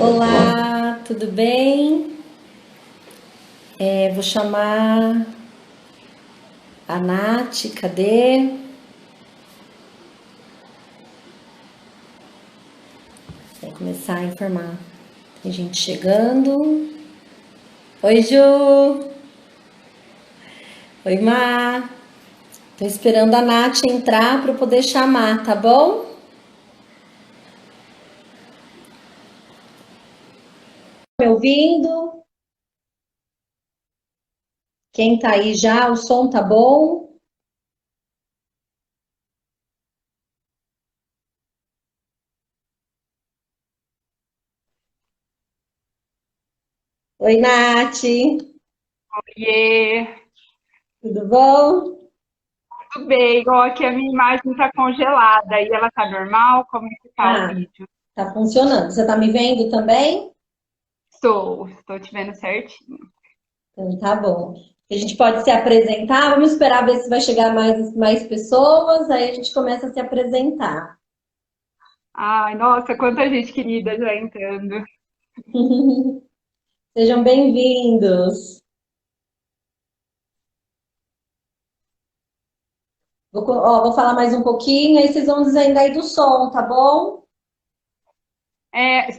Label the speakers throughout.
Speaker 1: Olá, tudo bem? Vou chamar a Nath, cadê? Vou começar a informar. Tem gente chegando. Oi, Ju! Oi, Má! Tô esperando a Nath entrar para eu poder chamar, tá bom? Me ouvindo? Quem tá aí já? O som tá bom? Oi, Nath!
Speaker 2: Oiê,
Speaker 1: Tudo bom?
Speaker 2: tudo bem? Ó, aqui a minha imagem está congelada e ela tá normal? Como é que tá o
Speaker 1: Ah,
Speaker 2: vídeo?
Speaker 1: tá funcionando. Você tá me vendo também?
Speaker 2: Estou te vendo certinho.
Speaker 1: Então, tá bom. A gente pode se apresentar, vamos esperar ver se vai chegar mais pessoas, aí a gente começa a se apresentar.
Speaker 2: Ai, nossa, quanta gente querida já entrando.
Speaker 1: Sejam bem-vindos. Vou falar mais um pouquinho, aí vocês vão dizendo aí do som, tá bom?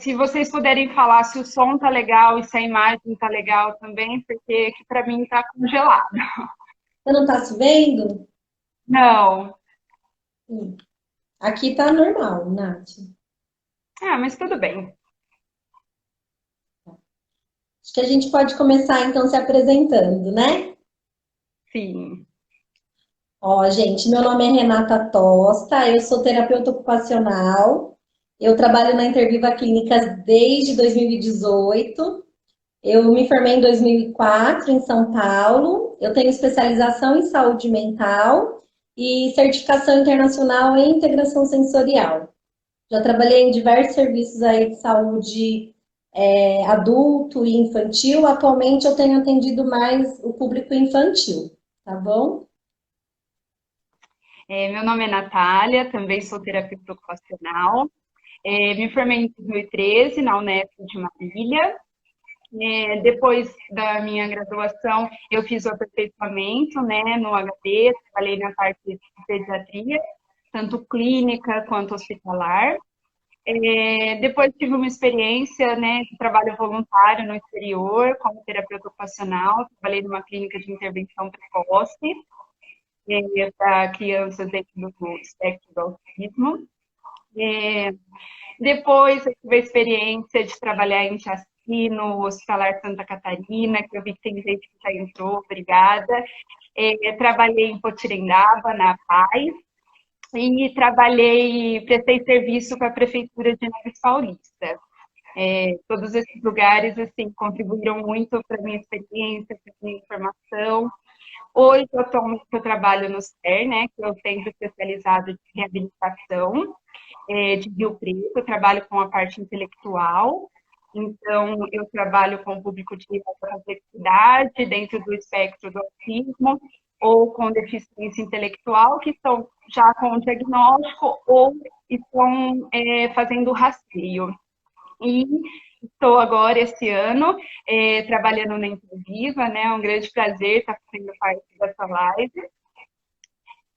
Speaker 2: Se vocês puderem falar se o som tá legal e se a imagem tá legal também, porque aqui para mim tá congelado.
Speaker 1: Você não tá se vendo?
Speaker 2: Não.
Speaker 1: Aqui tá normal, Nath.
Speaker 2: Ah, mas tudo bem.
Speaker 1: Acho que a gente pode começar então se apresentando, né?
Speaker 2: Sim.
Speaker 1: Ó, gente, meu nome é Renata Tosta, eu sou terapeuta ocupacional, eu trabalho na Interviva Clínicas desde 2018. Eu me formei em 2004 em São Paulo. Eu tenho especialização em saúde mental e certificação internacional em integração sensorial. Já trabalhei em diversos serviços aí de saúde adulto e infantil. Atualmente eu tenho atendido mais o público infantil, tá bom?
Speaker 2: Meu nome é Natália, também sou terapeuta ocupacional. Me formei em 2013 na Unesp de Marília. Depois da minha graduação, eu fiz o aperfeiçoamento, né, no HD, trabalhei na parte de pediatria, tanto clínica quanto hospitalar. Depois tive uma experiência, né, de trabalho voluntário no exterior, como terapeuta ocupacional, trabalhei numa clínica de intervenção precoce, para crianças dentro do espectro do autismo. É, Depois eu tive a experiência de trabalhar em Jaci, no Hospitalar Santa Catarina, que eu vi que tem gente que já entrou, obrigada. Trabalhei em Potirendaba, na Paz, e prestei serviço com a Prefeitura de Neves Paulista. Todos esses lugares, assim, contribuíram muito para a minha experiência, para a minha informação. Hoje, atualmente, eu trabalho no SER, né, que é o Centro Especializado de Reabilitação, de Rio Preto, eu trabalho com a parte intelectual, então eu trabalho com o público de alta complexidade, dentro do espectro do autismo, ou com deficiência intelectual, que estão já com o diagnóstico ou estão fazendo rastreio. E estou agora, esse ano, trabalhando na Interviva, né? É um grande prazer estar fazendo parte dessa live.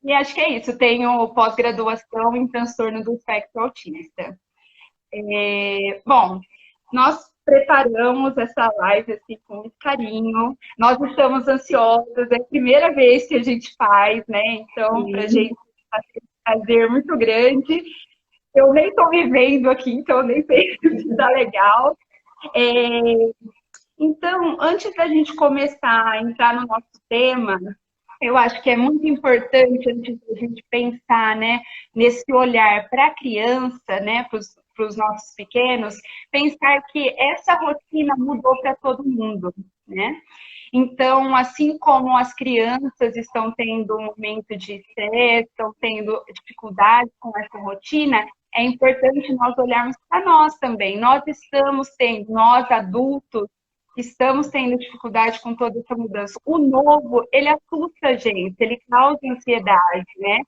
Speaker 2: E acho que é isso. Tenho pós-graduação em transtorno do espectro autista. Bom, nós preparamos essa live assim, com muito carinho. Nós estamos ansiosos, é a primeira vez que a gente faz, né? Então, para a
Speaker 1: Sim.
Speaker 2: gente está sendo um prazer muito grande. Eu nem estou me vendo aqui, então eu nem sei se está legal. É, então, antes da gente começar a entrar no nosso tema, eu acho que é muito importante, antes da gente pensar, né, nesse olhar para a criança, né, para os nossos pequenos, pensar que essa rotina mudou para todo mundo, né? Então, assim como as crianças estão tendo um momento de estresse, estão tendo dificuldade com essa rotina, é importante nós olharmos para nós também. Nós estamos tendo, nós adultos, estamos tendo dificuldade com toda essa mudança. O novo, ele assusta a gente, ele causa ansiedade, né?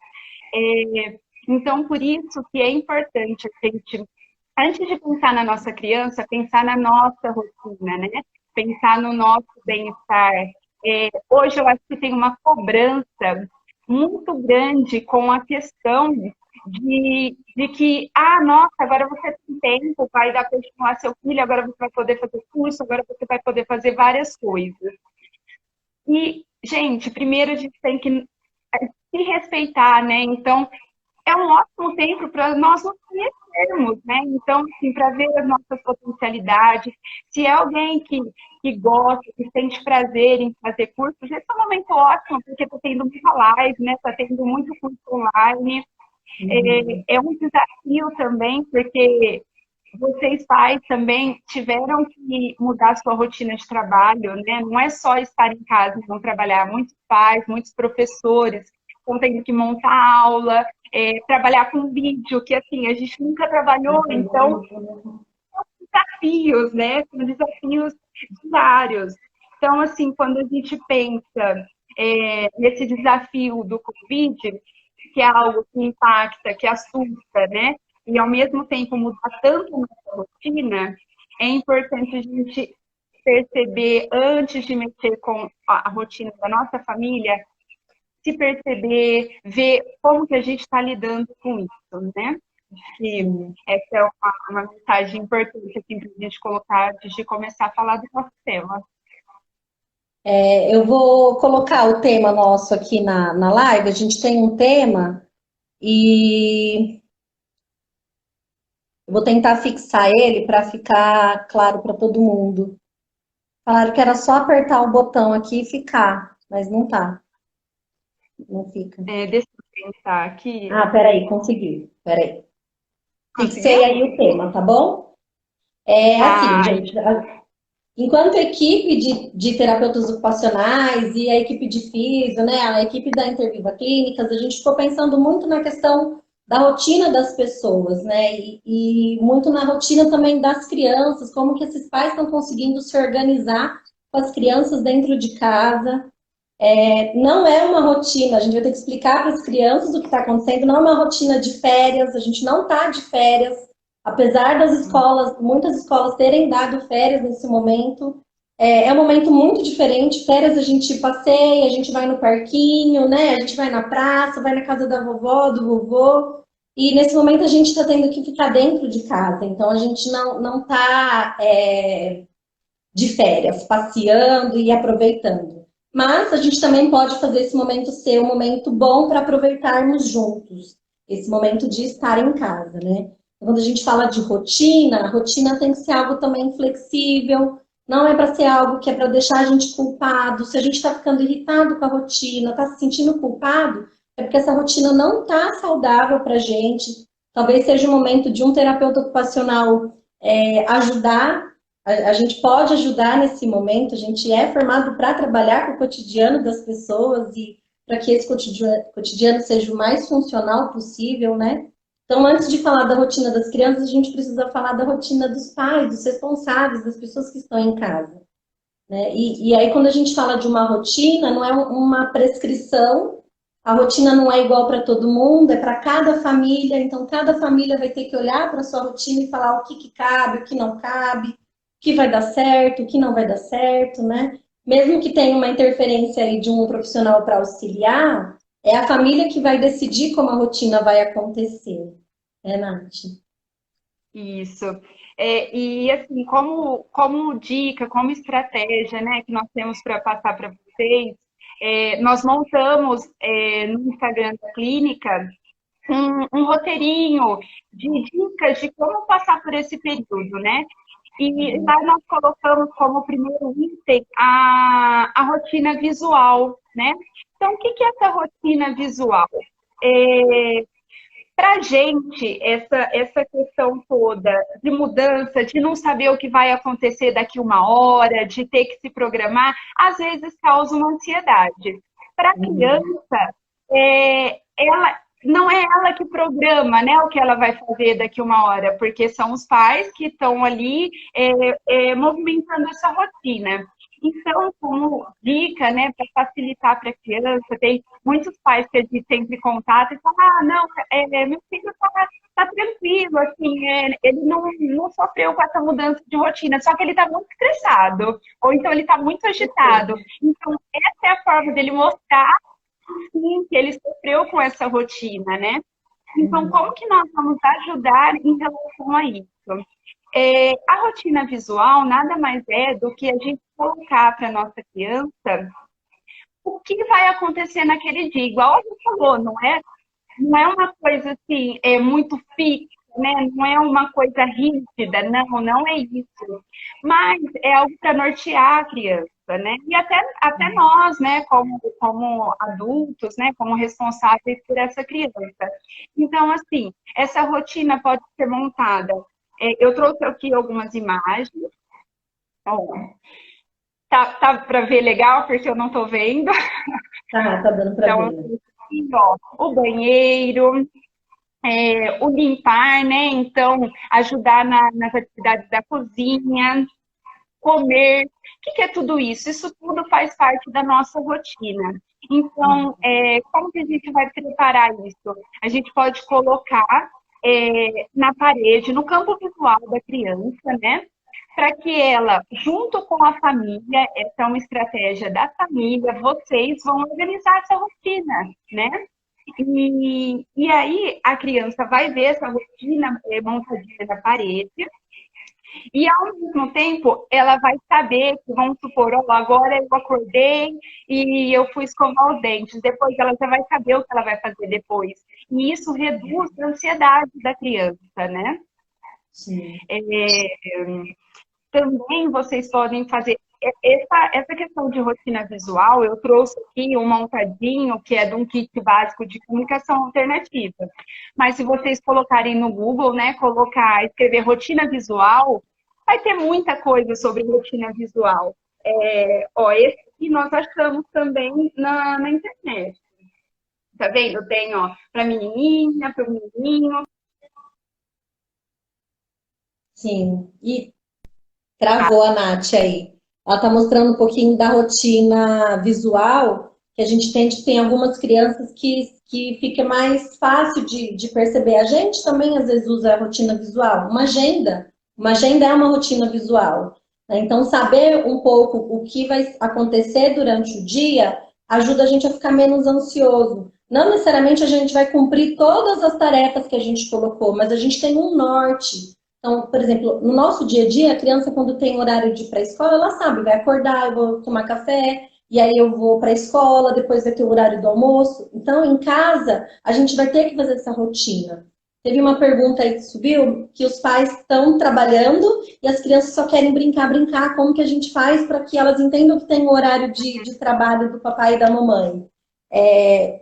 Speaker 2: Então, por isso que é importante a gente antes de pensar na nossa criança, pensar na nossa rotina, né? Pensar no nosso bem-estar. Hoje eu acho que tem uma cobrança muito grande com a questão de que, nossa, agora você tem tempo, vai dar para estimular seu filho, agora você vai poder fazer curso, agora você vai poder fazer várias coisas. E, gente, primeiro a gente tem que se respeitar, né? Então, é um ótimo tempo para nós nos conhecermos, né? Então, assim, para ver as nossas potencialidades. Se é alguém que gosta, que sente prazer em fazer cursos, esse é um momento ótimo, porque está tendo muita live, né? Está tendo muito curso online. É um desafio também, porque vocês pais também tiveram que mudar sua rotina de trabalho, né? Não é só estar em casa e não trabalhar. Muitos pais, muitos professores estão tendo que montar aula, trabalhar com vídeo, que assim, a gente nunca trabalhou, então desafios, né? São desafios diários. Então, assim, quando a gente pensa nesse desafio do Covid, que é algo que impacta, que assusta, né? E ao mesmo tempo mudar tanto a nossa rotina, é importante a gente perceber, antes de mexer com a rotina da nossa família, se perceber, ver como que a gente está lidando com isso, né? Que essa é uma mensagem importante assim, para a gente colocar antes de começar a falar do nosso tema.
Speaker 1: Eu vou colocar o tema nosso aqui na live. A gente tem um tema e eu vou tentar fixar ele para ficar claro para todo mundo. Falaram que era só apertar o botão aqui e ficar, mas não tá. Não fica.
Speaker 2: Deixa eu pensar aqui.
Speaker 1: Peraí, consegui. Peraí. Fixei
Speaker 2: Conseguiu?
Speaker 1: aí o tema, tá bom? Assim,
Speaker 2: Ai,
Speaker 1: gente. Enquanto equipe de terapeutas ocupacionais e a equipe de físio, né, a equipe da Interviva Clínicas, a gente ficou pensando muito na questão da rotina das pessoas, né, e muito na rotina também das crianças, como que esses pais estão conseguindo se organizar com as crianças dentro de casa. Não é uma rotina, a gente vai ter que explicar para as crianças o que está acontecendo, não é uma rotina de férias, a gente não está de férias, apesar das escolas, muitas escolas terem dado férias nesse momento. É um momento muito diferente. Férias a gente passeia, a gente vai no parquinho, né? A gente vai na praça, vai na casa da vovó, do vovô. E nesse momento a gente está tendo que ficar dentro de casa. Então a gente não está de férias, passeando e aproveitando. Mas a gente também pode fazer esse momento ser um momento bom para aproveitarmos juntos, esse momento de estar em casa, né? Quando a gente fala de rotina, a rotina tem que ser algo também flexível, não é para ser algo que é para deixar a gente culpado. Se a gente está ficando irritado com a rotina, está se sentindo culpado, é porque essa rotina não está saudável para a gente. Talvez seja o momento de um terapeuta ocupacional ajudar. A gente pode ajudar nesse momento, a gente é formado para trabalhar com o cotidiano das pessoas e para que esse cotidiano seja o mais funcional possível, né? Então, antes de falar da rotina das crianças, a gente precisa falar da rotina dos pais, dos responsáveis, das pessoas que estão em casa, né? E aí, quando a gente fala de uma rotina, não é uma prescrição, a rotina não é igual para todo mundo, é para cada família, então cada família vai ter que olhar para a sua rotina e falar o que cabe, o que não cabe, que vai dar certo, o que não vai dar certo, né? Mesmo que tenha uma interferência aí de um profissional para auxiliar, é a família que vai decidir como a rotina vai acontecer, né, Nath?
Speaker 2: isso. E assim, como dica, como estratégia, né, que nós temos para passar para vocês, nós montamos no Instagram da clínica um roteirinho de dicas de como passar por esse período, né? E lá nós colocamos como primeiro item a rotina visual, né? Então, o que é essa rotina visual? Para a gente, essa questão toda de mudança, de não saber o que vai acontecer daqui uma hora, de ter que se programar, às vezes causa uma ansiedade. Para a criança, ela não é ela que programa, né, o que ela vai fazer daqui uma hora, porque são os pais que estão ali movimentando essa rotina. Então, como dica, né, para facilitar para a criança, tem muitos pais que a gente sempre contata e falam, ah, não, meu filho tá tranquilo, assim, ele não sofreu com essa mudança de rotina, só que ele está muito estressado, ou então ele está muito agitado. Então, essa é a forma dele mostrar, sim, que ele sofreu com essa rotina, né? Então, como que nós vamos ajudar em relação a isso? A rotina visual nada mais é do que a gente colocar para a nossa criança o que vai acontecer naquele dia. Igual a gente falou, não é uma coisa assim, muito fixa, né? Não é uma coisa rígida, não é isso. Mas é algo para nortear a criança, né? E até nós, né, como adultos, né, como responsáveis por essa criança. Então, assim, essa rotina pode ser montada. Eu trouxe aqui algumas imagens. Ó, tá para ver legal, porque eu não estou vendo.
Speaker 1: Tá dando para
Speaker 2: Então,
Speaker 1: ver.
Speaker 2: assim, ó, o banheiro, o limpar, né? Então, ajudar nas atividades da cozinha, comer. O que é tudo isso? Isso tudo faz parte da nossa rotina. Então, como que a gente vai preparar isso? A gente pode colocar na parede, no campo visual da criança, né? Para que ela, junto com a família, essa é uma estratégia da família, vocês vão organizar essa rotina, né? E aí a criança vai ver essa rotina montadinha na parede e ao mesmo tempo ela vai saber que, vamos supor, oh, agora eu acordei e eu fui escovar os dentes, depois ela já vai saber o que ela vai fazer depois. E isso reduz a ansiedade da criança, né?
Speaker 1: Sim.
Speaker 2: Também vocês podem fazer essa questão de rotina visual. Eu trouxe aqui um montadinho que é de um kit básico de comunicação alternativa. Mas se vocês colocarem no Google, né, escrever rotina visual, vai ter muita coisa sobre rotina visual. Esse aqui nós achamos também na internet. Tá vendo? Tem, ó, para menininha, para o menininho.
Speaker 1: Sim. E travou a Nath aí. Ela está mostrando um pouquinho da rotina visual, que a gente tem algumas crianças que fica mais fácil de perceber. A gente também às vezes usa a rotina visual. Uma agenda é uma rotina visual, né? Então, saber um pouco o que vai acontecer durante o dia ajuda a gente a ficar menos ansioso. Não necessariamente a gente vai cumprir todas as tarefas que a gente colocou, mas a gente tem um norte. Então, por exemplo, no nosso dia a dia, a criança, quando tem horário de ir para a escola, ela sabe, vai acordar, eu vou tomar café, e aí eu vou para a escola, depois vai ter o horário do almoço. Então, em casa, a gente vai ter que fazer essa rotina. Teve uma pergunta aí que subiu, que os pais estão trabalhando e as crianças só querem brincar. Como que a gente faz para que elas entendam que tem o horário de trabalho do papai e da mamãe?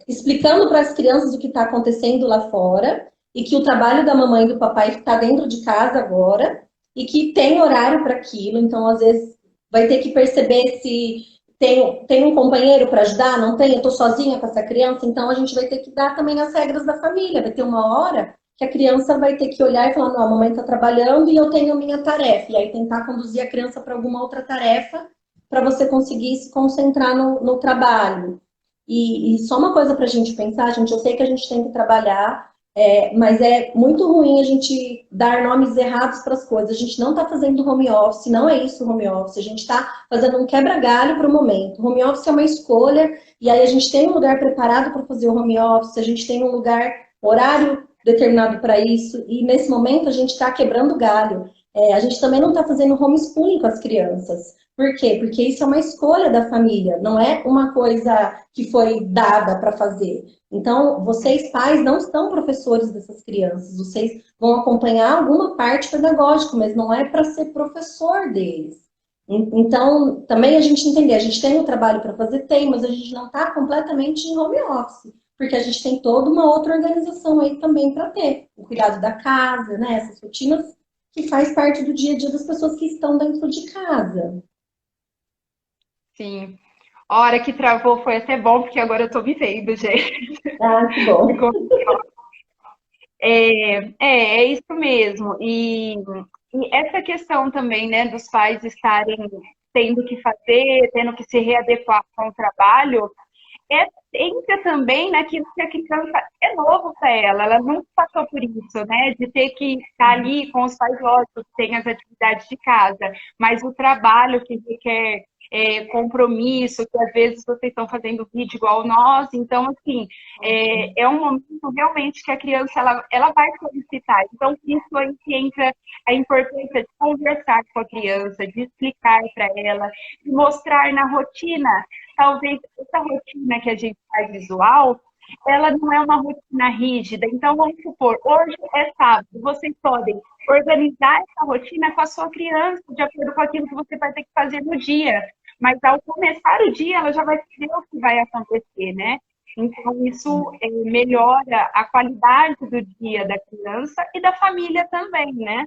Speaker 1: Explicando para as crianças o que está acontecendo lá fora, e que o trabalho da mamãe e do papai está dentro de casa agora e que tem horário para aquilo. Então, às vezes, vai ter que perceber se tem um companheiro para ajudar, não tem, eu estou sozinha com essa criança. Então, a gente vai ter que dar também as regras da família. Vai ter uma hora que a criança vai ter que olhar e falar, não, a mamãe está trabalhando e eu tenho a minha tarefa. E aí tentar conduzir a criança para alguma outra tarefa para você conseguir se concentrar no trabalho. E só uma coisa para a gente pensar, gente, eu sei que a gente tem que trabalhar, mas é muito ruim a gente dar nomes errados para as coisas. A gente não está fazendo home office, não é isso home office. A gente está fazendo um quebra-galho para o momento. Home office é uma escolha, e aí a gente tem um lugar preparado para fazer o home office, a gente tem um lugar, horário determinado para isso, e nesse momento a gente está quebrando galho. A gente também não está fazendo homeschooling com as crianças. Por quê? Porque isso é uma escolha da família, não é uma coisa que foi dada para fazer. Então, vocês pais não são professores dessas crianças, vocês vão acompanhar alguma parte pedagógica, mas não é para ser professor deles. Então, também a gente entender, a gente tem um trabalho para fazer, mas a gente não está completamente em home office, porque a gente tem toda uma outra organização aí também para ter. O cuidado da casa, né? Essas rotinas que faz parte do dia a dia das pessoas que estão dentro de casa.
Speaker 2: Sim. A hora que travou foi até bom, porque agora eu tô me vendo, gente.
Speaker 1: Ah, que bom.
Speaker 2: É isso mesmo. E essa questão também, né, dos pais estarem tendo que fazer, tendo que se readequar com o trabalho, entra também naquilo que a criança é novo para ela nunca passou por isso, né? De ter que estar ali com os pais, lógico, que tem as atividades de casa, mas o trabalho que requer compromisso, que às vezes vocês estão fazendo vídeo igual nós, então, assim, é um momento realmente que a criança, ela vai solicitar. Então, isso aí que entra a importância de conversar com a criança, de explicar para ela, de mostrar na rotina. Talvez essa rotina que a gente faz visual, ela não é uma rotina rígida. Então, vamos supor, hoje é sábado, vocês podem organizar essa rotina com a sua criança, de acordo com aquilo que você vai ter que fazer no dia. Mas ao começar o dia, ela já vai saber o que vai acontecer, né? Então, isso melhora a qualidade do dia da criança e da família também, né?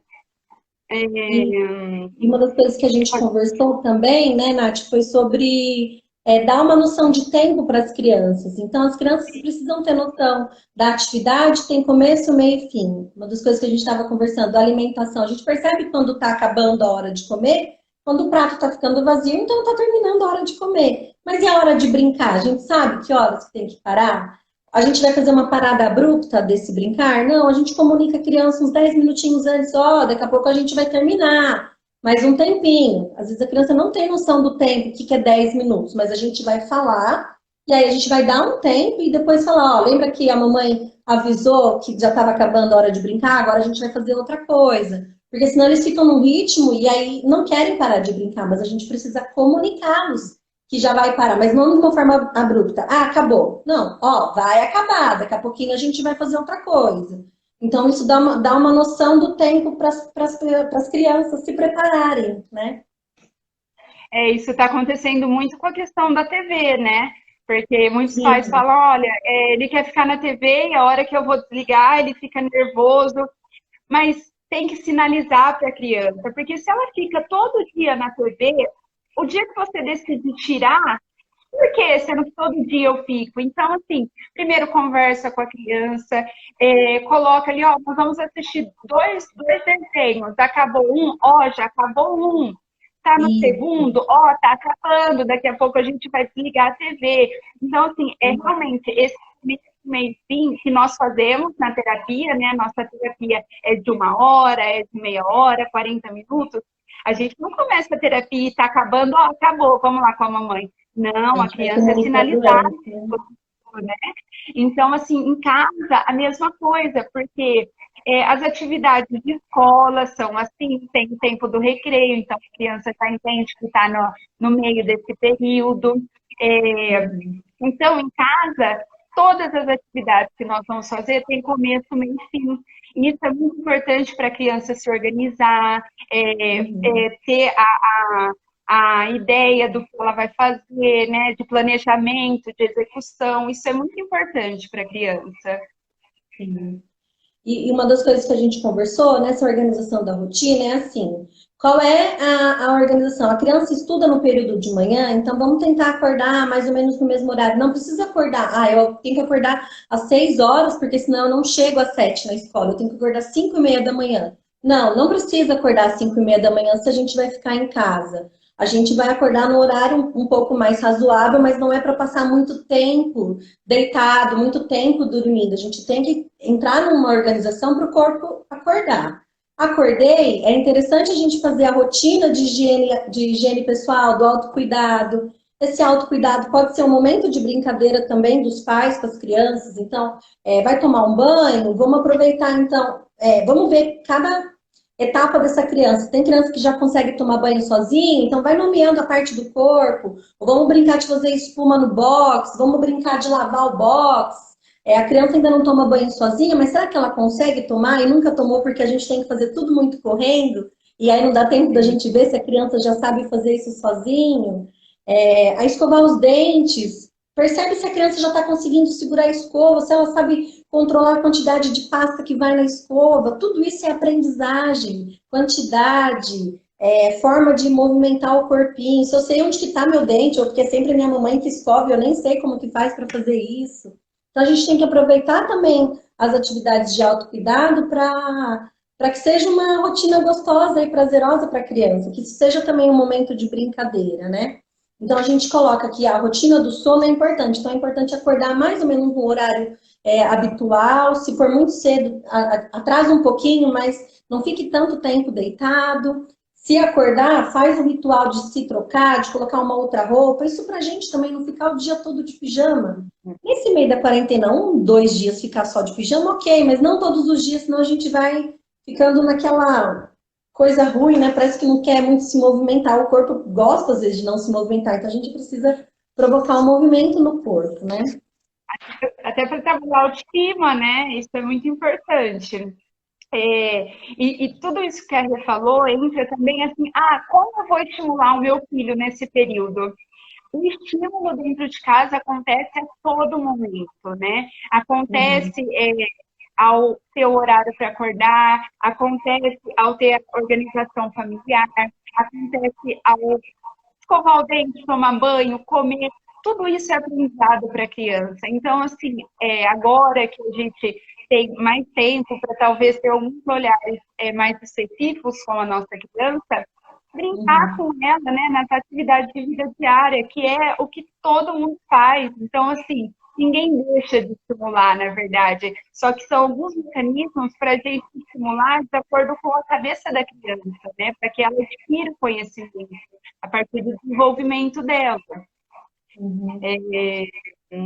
Speaker 1: E uma das coisas que a gente conversou também, né, Nath, foi sobre dar uma noção de tempo para as crianças. Então, as crianças precisam ter noção da atividade, tem começo, meio e fim. Uma das coisas que a gente estava conversando, da alimentação. A gente percebe quando está acabando a hora de comer, quando o prato está ficando vazio, então está terminando a hora de comer. Mas e a hora de brincar? A gente sabe que horas que tem que parar? A gente vai fazer uma parada abrupta desse brincar? Não, a gente comunica a criança uns 10 minutinhos antes, daqui a pouco a gente vai terminar. Mais um tempinho. Às vezes a criança não tem noção do tempo, o que é 10 minutos, mas a gente vai falar, e aí a gente vai dar um tempo e depois falar, lembra que a mamãe avisou que já estava acabando a hora de brincar, agora a gente vai fazer outra coisa. Porque senão eles ficam num ritmo e aí não querem parar de brincar, mas a gente precisa comunicá-los que já vai parar, mas não de uma forma abrupta. Ah, acabou. Não, vai acabar, daqui a pouquinho a gente vai fazer outra coisa. Então, isso dá uma noção do tempo para as crianças se prepararem, né?
Speaker 2: Isso está acontecendo muito com a questão da TV, né? Porque muitos pais falam, olha, ele quer ficar na TV e a hora que eu vou desligar, ele fica nervoso. Mas tem que sinalizar para a criança, porque se ela fica todo dia na TV, o dia que você decide tirar, por que sendo que todo dia eu fico? Então, assim, primeiro conversa com a criança, coloca ali, nós vamos assistir dois desenhos, acabou um, já acabou um. Tá no segundo, tá acabando, daqui a pouco a gente vai desligar a TV. Então, assim, realmente esse meio fim que nós fazemos na terapia, né? Nossa terapia é de 1 hora, é de meia hora, 40 minutos. A gente não começa a terapia e tá acabando, acabou, vamos lá com a mamãe. Não, a criança é sinalizada, né? Então, assim, em casa, a mesma coisa, porque as atividades de escola são assim, tem o tempo do recreio, então a criança já entende que está no meio desse período. Então, em casa, todas as atividades que nós vamos fazer tem começo, meio e fim. E isso é muito importante para a criança se organizar, ter a ideia do que ela vai fazer, né? De planejamento, de execução. Isso é muito importante para a criança.
Speaker 1: Sim. E uma das coisas que a gente conversou nessa organização da rotina é assim, qual é a organização? A criança estuda no período de manhã, então vamos tentar acordar mais ou menos no mesmo horário. Não precisa acordar, eu tenho que acordar às 6 horas, porque senão eu não chego às 7 na escola. Eu tenho que acordar às 5:30 da manhã. Não precisa acordar às 5:30 da manhã se a gente vai ficar em casa. A gente vai acordar no horário um pouco mais razoável, mas não é para passar muito tempo deitado, muito tempo dormindo. A gente tem que entrar numa organização para o corpo acordar. Acordei, é interessante a gente fazer a rotina de higiene pessoal, do autocuidado. Esse autocuidado pode ser um momento de brincadeira também dos pais com as crianças. Então, vai tomar um banho, vamos aproveitar, então, vamos ver cada etapa dessa criança. Tem criança que já consegue tomar banho sozinha, então vai nomeando a parte do corpo. Ou vamos brincar de fazer espuma no box, vamos brincar de lavar o box. A criança ainda não toma banho sozinha, mas será que ela consegue tomar e nunca tomou porque a gente tem que fazer tudo muito correndo? E aí não dá tempo da gente ver se a criança já sabe fazer isso sozinho. A escovar os dentes. Percebe se a criança já está conseguindo segurar a escova, se ela sabe controlar a quantidade de pasta que vai na escova. Tudo isso é aprendizagem, quantidade, forma de movimentar o corpinho. Se eu sei onde que está meu dente, ou porque é sempre minha mamãe que escova, eu nem sei como que faz para fazer isso. Então a gente tem que aproveitar também as atividades de autocuidado para para que seja uma rotina gostosa e prazerosa para a criança, que seja também um momento de brincadeira, né? Então a gente coloca que a rotina do sono é importante, então é importante acordar mais ou menos no horário habitual, se for muito cedo, atrasa um pouquinho, mas não fique tanto tempo deitado. Se acordar, faz o ritual de se trocar, de colocar uma outra roupa. Isso pra gente também não ficar o dia todo de pijama. Nesse meio da quarentena, 1, 2 dias ficar só de pijama, ok, mas não todos os dias, senão a gente vai ficando naquela coisa ruim, né? Parece que não quer muito se movimentar. O corpo gosta, às vezes, de não se movimentar, então a gente precisa provocar um movimento no corpo, né?
Speaker 2: Até para trabalhar a autoestima, né? Isso é muito importante. E tudo isso que a Rê falou entra também assim, como eu vou estimular o meu filho nesse período? O estímulo dentro de casa acontece a todo momento, né? Acontece ao ter o horário para acordar, acontece ao ter a organização familiar, acontece ao escovar o dente, tomar banho, comer, tudo isso é aprendizado para a criança. Então, assim, agora que a gente tem mais tempo para talvez ter alguns olhares mais específicos com a nossa criança, brincar com ela, né, nas atividades de vida diária, que é o que todo mundo faz. Então, assim, ninguém deixa de estimular, na verdade. Só que são alguns mecanismos para a gente estimular de acordo com a cabeça da criança, né, para que ela adquira o conhecimento a partir do desenvolvimento dela.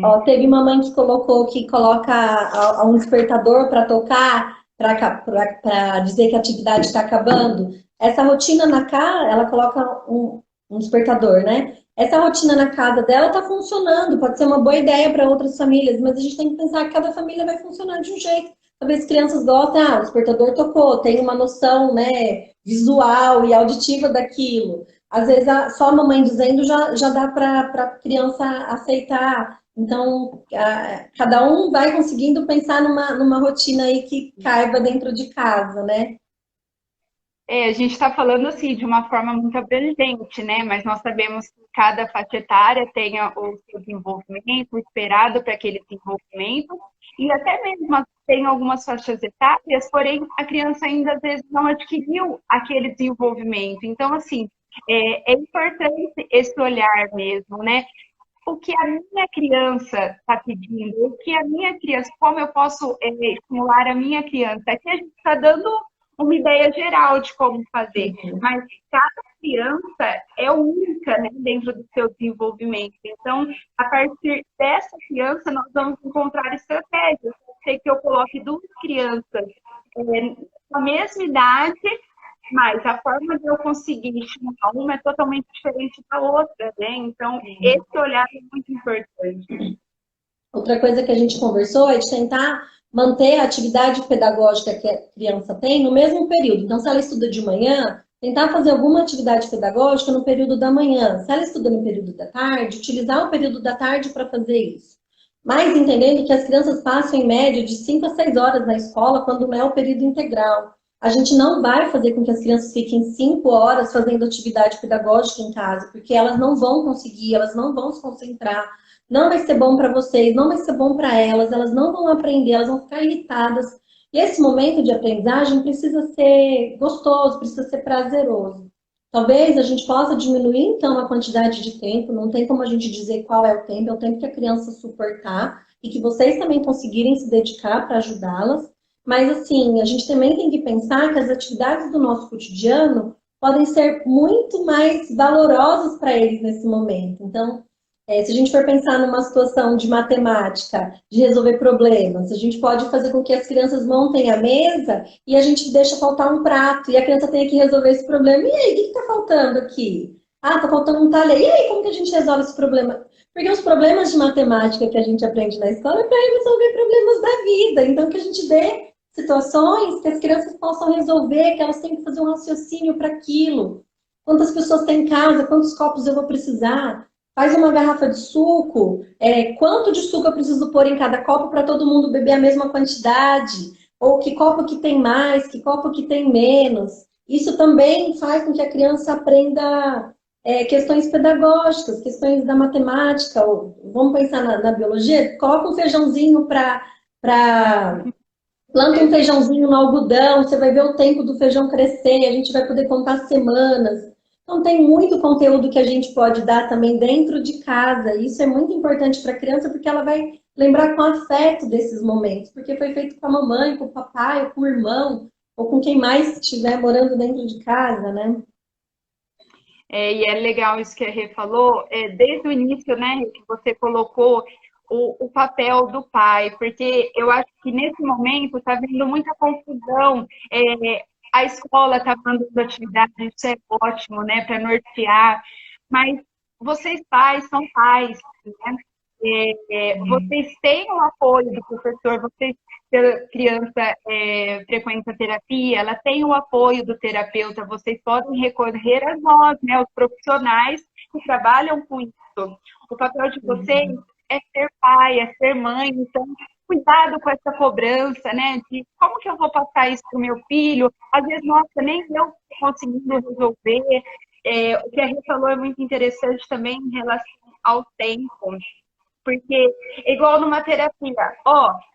Speaker 1: Ó, teve uma mãe que colocou que coloca um despertador para tocar, para dizer que a atividade está acabando. Essa rotina na casa, ela coloca um despertador, né? Essa rotina na casa dela está funcionando, pode ser uma boa ideia para outras famílias, mas a gente tem que pensar que cada família vai funcionar de um jeito. Talvez crianças gostem, o despertador tocou, tem uma noção, né, visual e auditiva daquilo. Às vezes, só a mamãe dizendo já dá para a criança aceitar. Então, cada um vai conseguindo pensar numa rotina aí que caiba dentro de casa, né?
Speaker 2: A gente está falando assim de uma forma muito abrangente, né? Mas nós sabemos que cada faixa etária tenha o seu desenvolvimento esperado para aquele desenvolvimento, e até mesmo tem algumas faixas etárias, porém a criança ainda às vezes não adquiriu aquele desenvolvimento. Então, assim, é importante esse olhar mesmo, né? O que a minha criança está pedindo, o que a minha criança, como eu posso estimular a minha criança. Aqui a gente está dando uma ideia geral de como fazer, mas cada criança é única, né, dentro do seu desenvolvimento. Então, a partir dessa criança, nós vamos encontrar estratégias. Eu sei que eu coloque 2 crianças com a mesma idade, mas a forma de eu conseguir estimular uma é totalmente diferente da outra, né? Então, esse olhar é muito importante.
Speaker 1: Outra coisa que a gente conversou é de tentar manter a atividade pedagógica que a criança tem no mesmo período. Então, se ela estuda de manhã, tentar fazer alguma atividade pedagógica no período da manhã. Se ela estuda no período da tarde, utilizar o período da tarde para fazer isso. Mas entendendo que as crianças passam em média de 5 a 6 horas na escola quando não é o período integral. A gente não vai fazer com que as crianças fiquem 5 horas fazendo atividade pedagógica em casa, porque elas não vão conseguir, elas não vão se concentrar, não vai ser bom para vocês, não vai ser bom para elas não vão aprender, elas vão ficar irritadas. E esse momento de aprendizagem precisa ser gostoso, precisa ser prazeroso. Talvez a gente possa diminuir, então, a quantidade de tempo, não tem como a gente dizer qual é o tempo que a criança suportar e que vocês também conseguirem se dedicar para ajudá-las. Mas, assim, a gente também tem que pensar que as atividades do nosso cotidiano podem ser muito mais valorosas para eles nesse momento. Então, se a gente for pensar numa situação de matemática, de resolver problemas, a gente pode fazer com que as crianças montem a mesa e a gente deixa faltar um prato e a criança tem que resolver esse problema. E aí, o que está faltando aqui? Está faltando um talher. E aí, como que a gente resolve esse problema? Porque os problemas de matemática que a gente aprende na escola é para resolver problemas da vida. Então, que a gente dê situações que as crianças possam resolver, que elas têm que fazer um raciocínio para aquilo. Quantas pessoas tem em casa? Quantos copos eu vou precisar? Faz uma garrafa de suco, quanto de suco eu preciso pôr em cada copo para todo mundo beber a mesma quantidade? Ou que copo que tem mais, que copo que tem menos? Isso também faz com que a criança aprenda questões pedagógicas, questões da matemática. Ou, vamos pensar na biologia? Coloca um feijãozinho para Planta um feijãozinho no algodão, você vai ver o tempo do feijão crescer, a gente vai poder contar semanas. Então, tem muito conteúdo que a gente pode dar também dentro de casa. Isso é muito importante para a criança, porque ela vai lembrar com afeto desses momentos, porque foi feito com a mamãe, com o papai, ou com o irmão, ou com quem mais estiver morando dentro de casa, né?
Speaker 2: E é legal isso que a Rê falou, desde o início, né, que você colocou o papel do pai, porque eu acho que nesse momento está havendo muita confusão. A escola está mandando atividade, isso é ótimo, né, para nortear, mas vocês pais são pais, né? Vocês têm o apoio do professor, vocês, se a criança frequenta terapia, ela tem o apoio do terapeuta, vocês podem recorrer a nós, né, os profissionais que trabalham com isso. O papel de vocês é ser pai, é ser mãe, então cuidado com essa cobrança, né, de como que eu vou passar isso para o meu filho, às vezes, nossa, nem eu estou conseguindo resolver. O que a Rê falou é muito interessante também em relação ao tempo. Porque, igual numa terapia,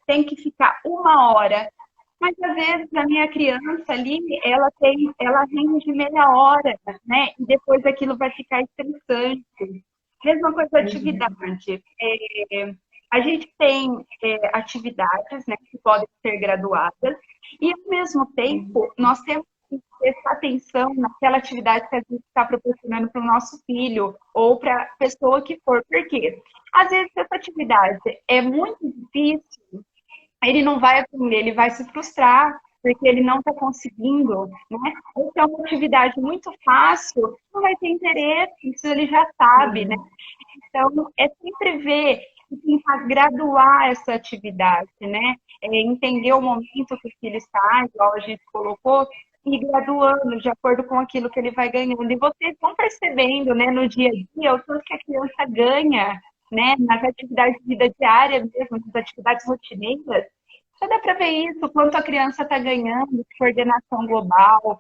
Speaker 2: tem que ficar 1 hora. Mas, às vezes, a minha criança ali, ela rende meia hora, né? E depois aquilo vai ficar estressante. Mesma coisa a atividade. A gente tem atividades, né, que podem ser graduadas, e, ao mesmo tempo, nós temos que prestar atenção naquela atividade que a gente está proporcionando para o nosso filho ou para a pessoa que for. Por quê? Às vezes, essa atividade é muito difícil, ele não vai aprender, ele vai se frustrar, porque ele não está conseguindo, né? Ou se é uma atividade muito fácil, não vai ter interesse, isso ele já sabe, né? Então, é sempre ver e tentar graduar essa atividade, né? Entender o momento que o filho está, igual a gente colocou, e graduando de acordo com aquilo que ele vai ganhando. E vocês vão percebendo, né, no dia a dia, o tanto que a criança ganha, né, nas atividades de vida diária mesmo, nas atividades rotineiras. Já dá para ver isso, o quanto a criança está ganhando de coordenação global,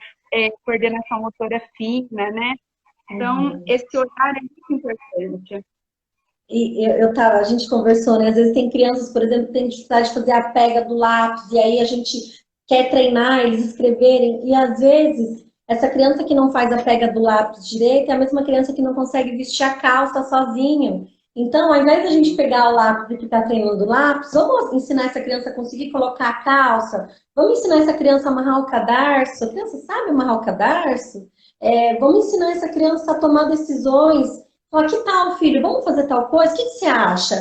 Speaker 2: coordenação motora fina, né? Então, esse olhar é muito importante.
Speaker 1: E a gente conversou, né? Às vezes tem crianças, por exemplo, que têm dificuldade de fazer a pega do lápis, e aí a gente quer treinar eles escreverem, e às vezes essa criança que não faz a pega do lápis direito é a mesma criança que não consegue vestir a calça sozinho. Então, ao invés da gente pegar o lápis e ficar treinando o lápis, vamos ensinar essa criança a conseguir colocar a calça, vamos ensinar essa criança a amarrar o cadarço. A criança sabe amarrar o cadarço? Vamos ensinar essa criança a tomar decisões. Fala, que tal, filho? Vamos fazer tal coisa? O que você acha?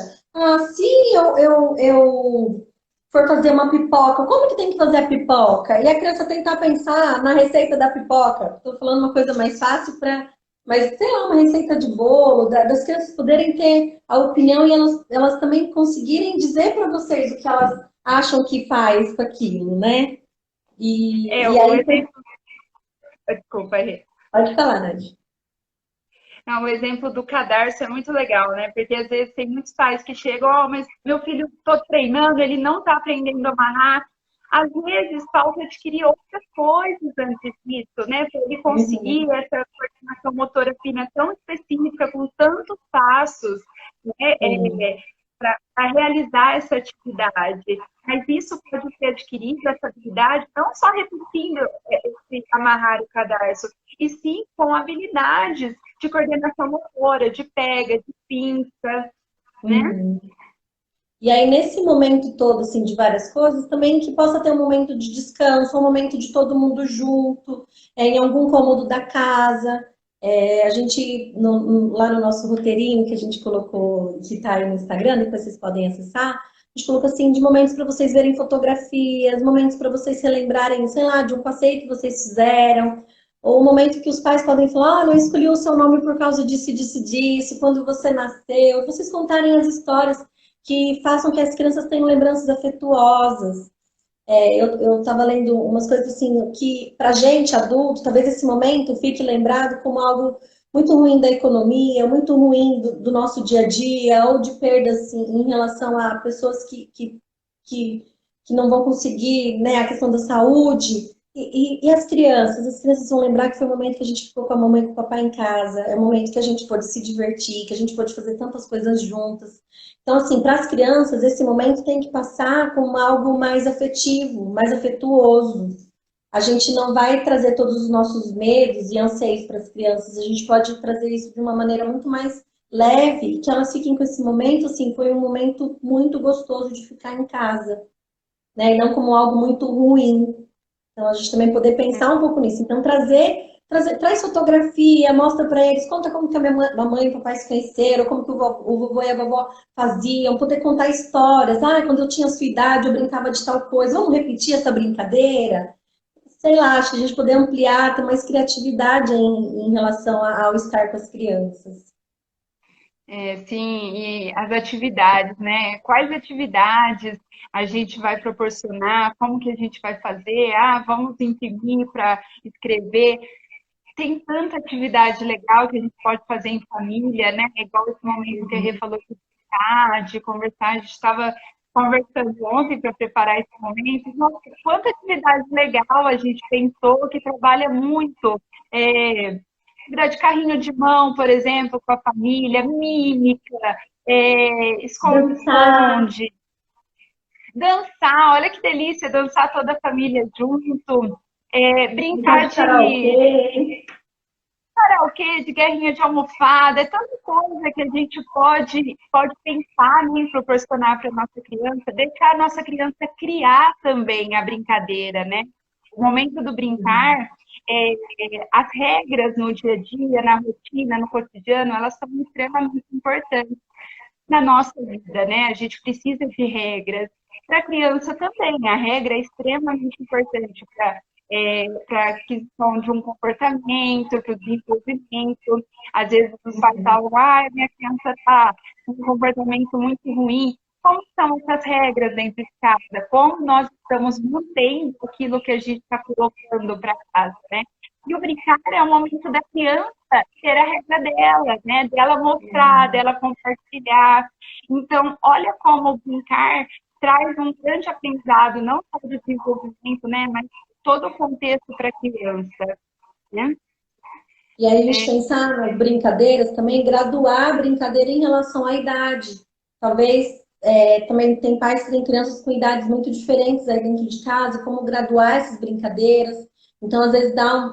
Speaker 1: Se eu for fazer uma pipoca, como que tem que fazer a pipoca? E a criança tentar pensar na receita da pipoca. Estou falando uma coisa mais fácil para... Mas, sei lá, uma receita de bolo, das crianças poderem ter a opinião e elas também conseguirem dizer para vocês o que elas acham que faz com aquilo, né? E aí...
Speaker 2: Desculpa, Rê.
Speaker 1: Pode falar, Nath.
Speaker 2: Não, o exemplo do cadarço é muito legal, né? Porque às vezes tem muitos pais que chegam, mas meu filho estou treinando, ele não está aprendendo a amarrar. Às vezes falta adquirir outras coisas antes disso, né? Para ele conseguir essa coordenação motora fina tão específica, com tantos passos, né? Para realizar essa atividade. Mas isso pode ser adquirido, essa habilidade, não só repetindo esse amarrar o cadarço, e sim com habilidades de coordenação motora, de pega, de pinça, né?
Speaker 1: E aí, nesse momento todo, assim, de várias coisas, também que possa ter um momento de descanso, um momento de todo mundo junto, em algum cômodo da casa. A gente, lá no nosso roteirinho que a gente colocou, que está aí no Instagram, depois vocês podem acessar, a gente colocou assim, de momentos para vocês verem fotografias, momentos para vocês se lembrarem, sei lá, de um passeio que vocês fizeram, ou um momento que os pais podem falar, eu escolhi o seu nome por causa disso, disso, disso, quando você nasceu, vocês contarem as histórias que façam que as crianças tenham lembranças afetuosas. Eu estava lendo umas coisas assim, que pra gente, adulto, talvez esse momento fique lembrado como algo muito ruim da economia, muito ruim do nosso dia a dia, ou de perdas assim, em relação a pessoas que não vão conseguir, né, a questão da saúde. E as crianças? As crianças vão lembrar que foi o momento que a gente ficou com a mamãe e com o papai em casa, é o momento que a gente pôde se divertir, que a gente pôde fazer tantas coisas juntas. Então, assim, para as crianças, esse momento tem que passar como algo mais afetivo, mais afetuoso. A gente não vai trazer todos os nossos medos e anseios para as crianças, a gente pode trazer isso de uma maneira muito mais leve, que elas fiquem com esse momento, assim, foi um momento muito gostoso de ficar em casa, né? E não como algo muito ruim. Então, a gente também poder pensar um pouco nisso. Então, traz fotografia, mostra para eles, conta como que a minha mamãe e o papai se conheceram, como que o vovô e a vovó faziam, poder contar histórias. Ah, quando eu tinha a sua idade, eu brincava de tal coisa. Vamos repetir essa brincadeira? Sei lá, acho que a gente poder ampliar, ter mais criatividade em relação ao estar com as crianças.
Speaker 2: Sim, e as atividades, né? Quais atividades a gente vai proporcionar? Como que a gente vai fazer? Ah, vamos imprimir para escrever. Tem tanta atividade legal que a gente pode fazer em família, né? Igual esse momento que a Rê falou de conversar, a gente estava conversando ontem para preparar esse momento. Nossa, quanta atividade legal a gente pensou que trabalha muito. É, de carrinho de mão, por exemplo, com a família, mímica,
Speaker 1: Dançar,
Speaker 2: esconde-esconde, dançar, olha que delícia, dançar toda a família junto,
Speaker 1: brincar
Speaker 2: brincar
Speaker 1: de
Speaker 2: de
Speaker 1: karaokê.
Speaker 2: karaokê, de guerrinha de almofada, é tanta coisa que a gente pode pensar em proporcionar para a nossa criança, deixar a nossa criança criar também a brincadeira, né? O momento do brincar, as regras no dia a dia, na rotina, no cotidiano, elas são extremamente importantes na nossa vida, né? A gente precisa de regras. Para a criança também, a regra é extremamente importante para a aquisição de um comportamento, para o desenvolvimento. Às vezes os pais falam, ah, minha criança está com um comportamento muito ruim. Como são essas regras dentro de casa? Como nós estamos mantendo aquilo que a gente está colocando para casa, né? E o brincar é o momento da criança ter a regra dela, né? Dela mostrar, dela compartilhar. Então, olha como o brincar traz um grande aprendizado, não só de desenvolvimento, né? Mas todo o contexto para a criança, né?
Speaker 1: E aí a gente pensar nas brincadeiras também, graduar a brincadeira em relação à idade. Talvez também tem pais que têm crianças com idades muito diferentes aí dentro de casa, como graduar essas brincadeiras. Então, às vezes, dá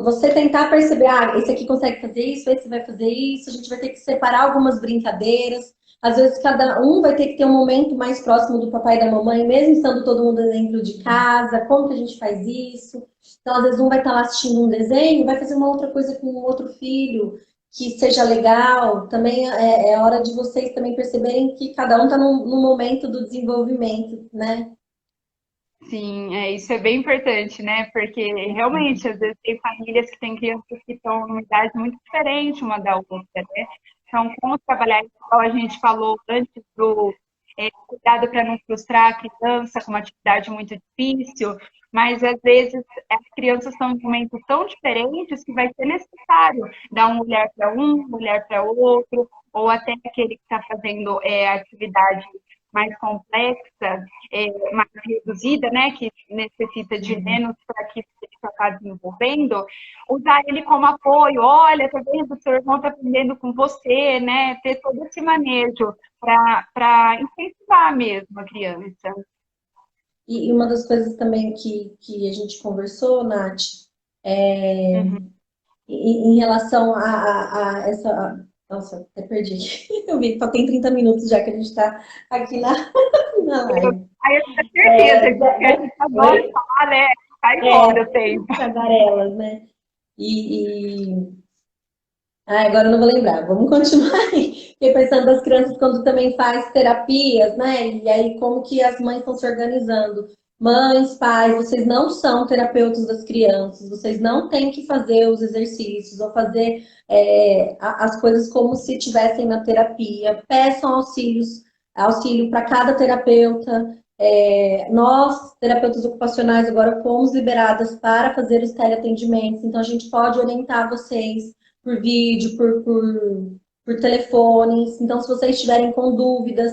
Speaker 1: você tentar perceber, ah, esse aqui consegue fazer isso, esse vai fazer isso, a gente vai ter que separar algumas brincadeiras. Às vezes cada um vai ter que ter um momento mais próximo do papai e da mamãe, mesmo estando todo mundo dentro de casa, como que a gente faz isso? Então, às vezes um vai estar lá assistindo um desenho, vai fazer uma outra coisa com o outro filho, que seja legal. Também é hora de vocês também perceberem que cada um está no momento do desenvolvimento, né?
Speaker 2: Sim, isso é bem importante, né? Porque realmente, às vezes, tem famílias que têm crianças que estão numa idade muito diferente uma da outra, né? Então, como trabalhar, igual a gente falou antes do cuidado para não frustrar a criança com uma atividade muito difícil, mas às vezes as crianças estão em momentos tão diferentes que vai ser necessário dar um olhar para um olhar para outro, ou até aquele que está fazendo a atividade mais complexa, mais reduzida, né, que necessita de menos para que ele está desenvolvendo, usar ele como apoio. Olha, tá vendo, seu irmão está aprendendo com você, né? Ter todo esse manejo para incentivar mesmo a criança.
Speaker 1: E uma das coisas também que a gente conversou, Nath, é,
Speaker 2: Uhum.
Speaker 1: em relação a essa. Nossa, até perdi. Eu vi que só tem 30 minutos já que a gente está aqui na live.
Speaker 2: Aí eu tenho certeza que a gente adora
Speaker 1: Oi?
Speaker 2: falar, né? Vai
Speaker 1: É,
Speaker 2: embora o tempo.
Speaker 1: tagarelas, né? E, agora eu não vou lembrar. Vamos continuar aí. Fiquei pensando das crianças quando também faz terapias, né? E aí como que as mães estão se organizando. Mães, pais, vocês não são terapeutas das crianças, vocês não têm que fazer os exercícios ou fazer as coisas como se estivessem na terapia. Peçam auxílio para cada terapeuta. Nós, terapeutas ocupacionais, agora fomos liberadas para fazer os teleatendimentos, então a gente pode orientar vocês por vídeo, por telefones. Então, se vocês estiverem com dúvidas,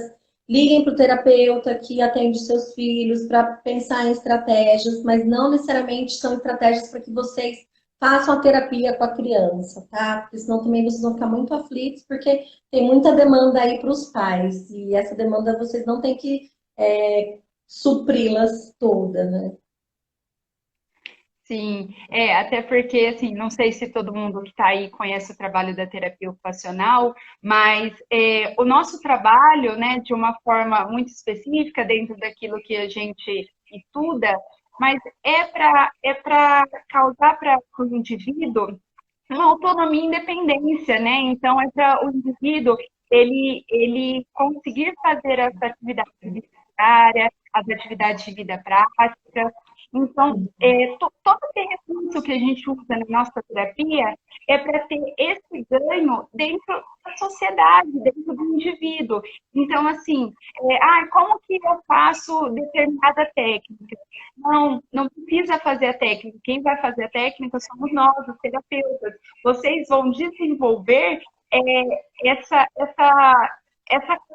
Speaker 1: liguem para o terapeuta que atende seus filhos para pensar em estratégias, mas não necessariamente são estratégias para que vocês façam a terapia com a criança, tá? Porque senão também vocês vão ficar muito aflitos, porque tem muita demanda aí para os pais, e essa demanda vocês não têm que supri-las toda, né?
Speaker 2: Sim, até porque, assim, não sei se todo mundo que está aí conhece o trabalho da terapia ocupacional, mas o nosso trabalho, né, de uma forma muito específica, dentro daquilo que a gente estuda, mas é para causar para o indivíduo uma autonomia e independência, né? Então, é para o indivíduo ele conseguir fazer essa atividade diária, as atividades de vida prática. Então, todo esse recurso que a gente usa na nossa terapia é para ter esse ganho dentro da sociedade, dentro do indivíduo. Então, assim, como que eu faço determinada técnica? Não, não precisa fazer a técnica. Quem vai fazer a técnica somos nós, os terapeutas. Vocês vão desenvolver essa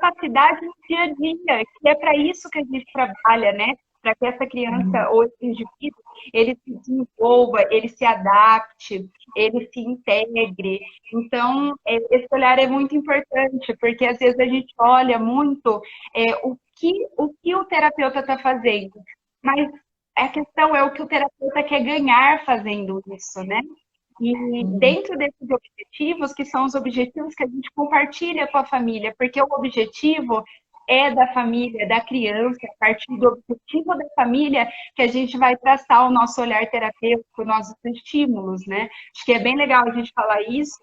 Speaker 2: capacidade no dia a dia, que é para isso que a gente trabalha, né? Para que essa criança ou esse indivíduo ele se desenvolva, ele se adapte, ele se integre. Então, esse olhar é muito importante, porque às vezes a gente olha muito o que o terapeuta está fazendo, mas a questão é o que o terapeuta quer ganhar fazendo isso, né? E dentro desses objetivos, que são os objetivos que a gente compartilha com a família, porque o objetivo é da família, da criança, a partir do objetivo da família que a gente vai traçar o nosso olhar terapêutico, nossos estímulos, né? Acho que é bem legal a gente falar isso,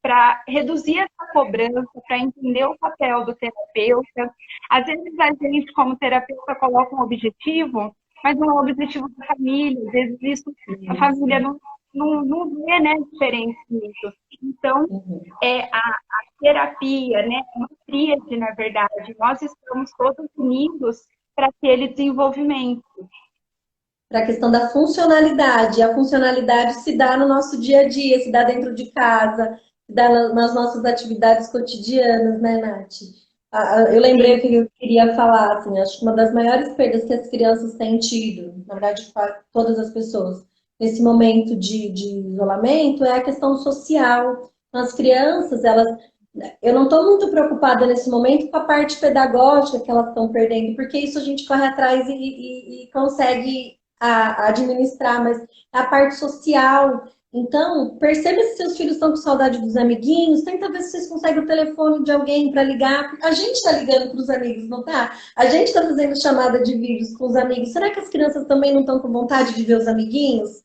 Speaker 2: para reduzir essa cobrança, para entender o papel do terapeuta. Às vezes a gente, como terapeuta, coloca um objetivo, mas não é o objetivo da família, às vezes isso a família não vê, né, diferença nisso. Então, a terapia, né, uma tríade, na verdade, nós estamos todos unidos para aquele desenvolvimento.
Speaker 1: Para a questão da funcionalidade. A funcionalidade se dá no nosso dia a dia, se dá dentro de casa, se dá nas nossas atividades cotidianas, né, Nath? Eu lembrei que eu queria falar, assim, acho que uma das maiores perdas que as crianças têm tido, na verdade, todas as pessoas, nesse momento de isolamento, é a questão social. As crianças, eu não estou muito preocupada nesse momento com a parte pedagógica que elas estão perdendo, porque isso a gente corre atrás e consegue administrar, mas a parte social. Então, perceba se seus filhos estão com saudade dos amiguinhos, tenta ver se vocês conseguem o telefone de alguém para ligar. A gente está ligando para os amigos, não tá? A gente está fazendo chamada de vídeos com os amigos. Será que as crianças também não estão com vontade de ver os amiguinhos?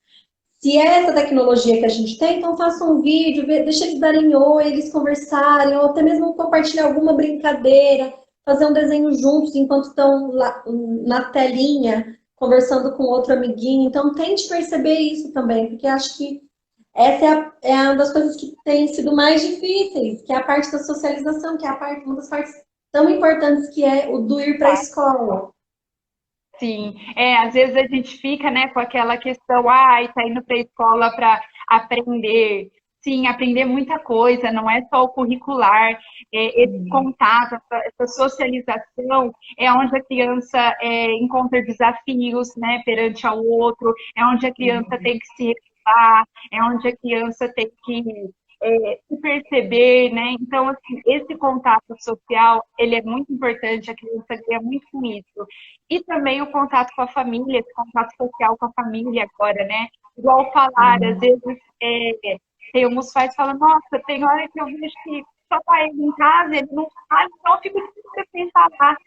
Speaker 1: Se é essa tecnologia que a gente tem, então faça um vídeo, deixa eles darem oi, eles conversarem, ou até mesmo compartilhar alguma brincadeira, fazer um desenho juntos enquanto estão lá na telinha, conversando com outro amiguinho. Então, tente perceber isso também, porque acho que essa é uma das coisas que tem sido mais difíceis, que é a parte da socialização, que é uma das partes tão importantes que é o do ir para a escola.
Speaker 2: Sim, às vezes a gente fica, né, com aquela questão, tá indo para a escola para aprender. Sim, aprender muita coisa, não é só o curricular, esse contato, essa socialização é onde a criança encontra desafios, né, perante ao outro, é onde a criança tem que se revelar, é onde a criança tem que se perceber, né? Então, assim, esse contato social, ele é muito importante, a criança ganha muito com isso. E também o contato com a família, esse contato social com a família agora, né? Igual falar, às vezes tem alguns pais que falam, nossa, tem hora que eu vejo que só tá ele em casa, ele não fala, então eu fico sem falar.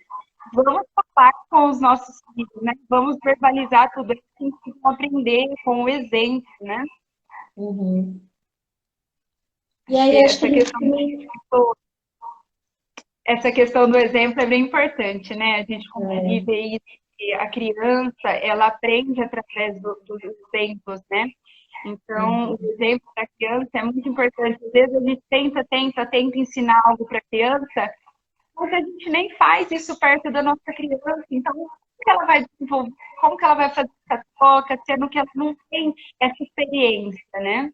Speaker 2: Vamos falar com os nossos filhos, né? Vamos verbalizar tudo, assim, aprender com o exemplo, né?
Speaker 1: Uhum. E aí, acho que
Speaker 2: essa questão do exemplo é bem importante, né? A gente conseguir ver isso, que a criança, ela aprende através dos exemplos, né? Então, o exemplo da criança é muito importante. Às vezes a gente tenta ensinar algo para a criança, mas a gente nem faz isso perto da nossa criança. Então, como que ela vai desenvolver? Como que ela vai fazer essa troca, sendo que ela não tem essa experiência, né?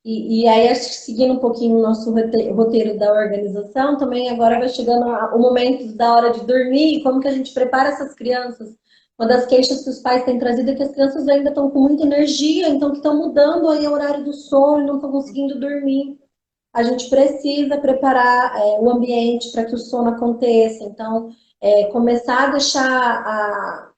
Speaker 1: E aí, acho que seguindo um pouquinho o nosso roteiro da organização, também agora vai chegando o momento da hora de dormir, como que a gente prepara essas crianças. Uma das queixas que os pais têm trazido é que as crianças ainda estão com muita energia, então que estão mudando aí o horário do sono, não estão conseguindo dormir. A gente precisa preparar o ambiente para que o sono aconteça. Então, começar a deixar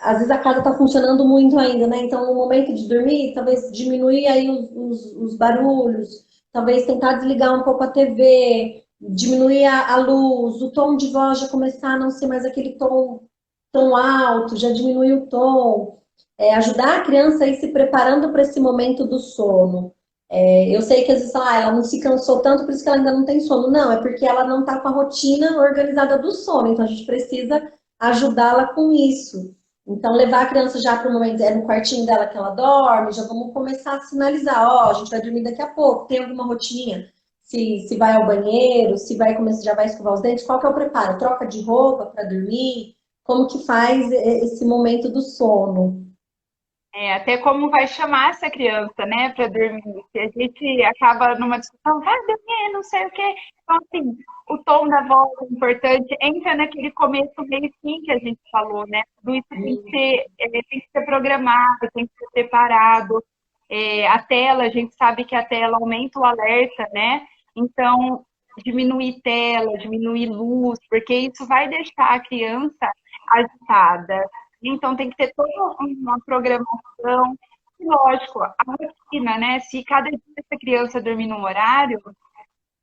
Speaker 1: às vezes a casa está funcionando muito ainda, né? Então, no momento de dormir, talvez diminuir aí os barulhos, talvez tentar desligar um pouco a TV, diminuir a luz, o tom de voz já começar a não ser mais aquele tom alto, já diminuir o tom. Ajudar a criança a ir se preparando para esse momento do sono. Eu sei que às vezes ela não se cansou tanto, por isso que ela ainda não tem sono. Não, é porque ela não está com a rotina organizada do sono. Então a gente precisa ajudá-la com isso. Então, levar a criança já para o momento, no quartinho dela que ela dorme, já vamos começar a sinalizar, ó, a gente vai dormir daqui a pouco, tem alguma rotininha? Se vai ao banheiro, se vai começar, já vai escovar os dentes, qual que é o preparo? Troca de roupa para dormir? Como que faz esse momento do sono?
Speaker 2: Até como vai chamar essa criança, né, para dormir. Se a gente acaba numa discussão, vai dormir, não sei o quê. Então, assim, o tom da voz é importante, entra naquele começo, meio e fim que a gente falou, né? Tudo isso tem que ser programado, tem que ser preparado. A tela, a gente sabe que a tela aumenta o alerta, né? Então, diminuir tela, diminuir luz, porque isso vai deixar a criança agitada. Então, tem que ter toda uma programação. E, lógico, a rotina, né? Se cada dia essa criança dormir num horário,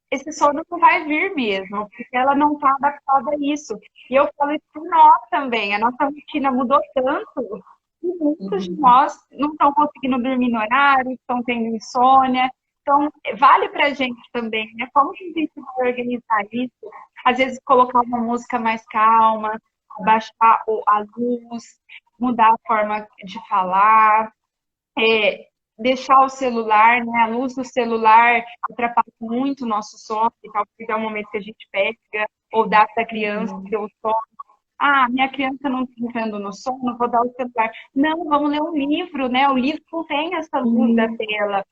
Speaker 2: esse sono não vai vir mesmo, porque ela não está adaptada a isso. E eu falo isso por nós também. A nossa rotina mudou tanto que muitos de
Speaker 1: Uhum.
Speaker 2: nós não estão conseguindo dormir no horário, estão tendo insônia. Então, vale para a gente também, né? Como que a gente vai organizar isso? Às vezes, colocar uma música mais calma, baixar a luz, mudar a forma de falar, é, deixar o celular, né? A luz do celular atrapalha muito o nosso sono, e talvez é o momento que a gente pega ou dá para a criança ter o sono. Ah, minha criança não está entrando no sono, vou dar o celular. Não, vamos ler um livro, né? O livro não tem essa luz da
Speaker 1: Uhum.
Speaker 2: tela,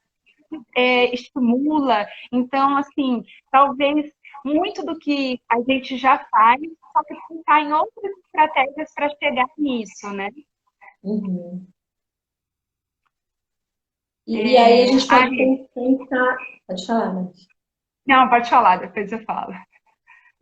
Speaker 2: estimula. Então, assim, talvez muito do que a gente já faz, só que pensar em outras estratégias para chegar nisso, né?
Speaker 1: Uhum. E aí a gente pode
Speaker 2: Aí,
Speaker 1: pensar. Pode falar, né?
Speaker 2: não, pode falar, depois eu falo.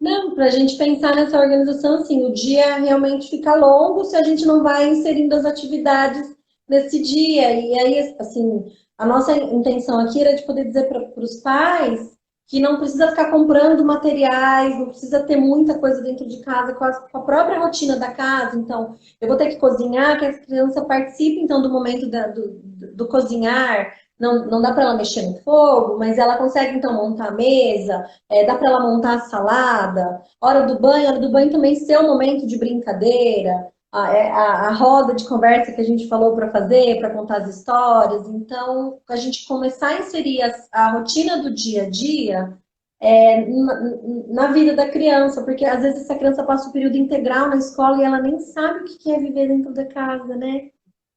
Speaker 1: Não, para a gente pensar nessa organização, assim, o dia realmente fica longo se a gente não vai inserindo as atividades nesse dia. E aí, assim, a nossa intenção aqui era de poder dizer para os pais que não precisa ficar comprando materiais, não precisa ter muita coisa dentro de casa, com a própria rotina da casa. Então, eu vou ter que cozinhar, que as crianças participem, então, do momento do cozinhar. Não dá para ela mexer no fogo, mas ela consegue, então, montar a mesa, dá para ela montar a salada. Hora do banho também ser um momento de brincadeira, a roda de conversa que a gente falou para fazer, para contar as histórias. Então, a gente começar a inserir a rotina do dia a dia na vida da criança, porque às vezes essa criança passa o período integral na escola e ela nem sabe o que é viver dentro da casa, né?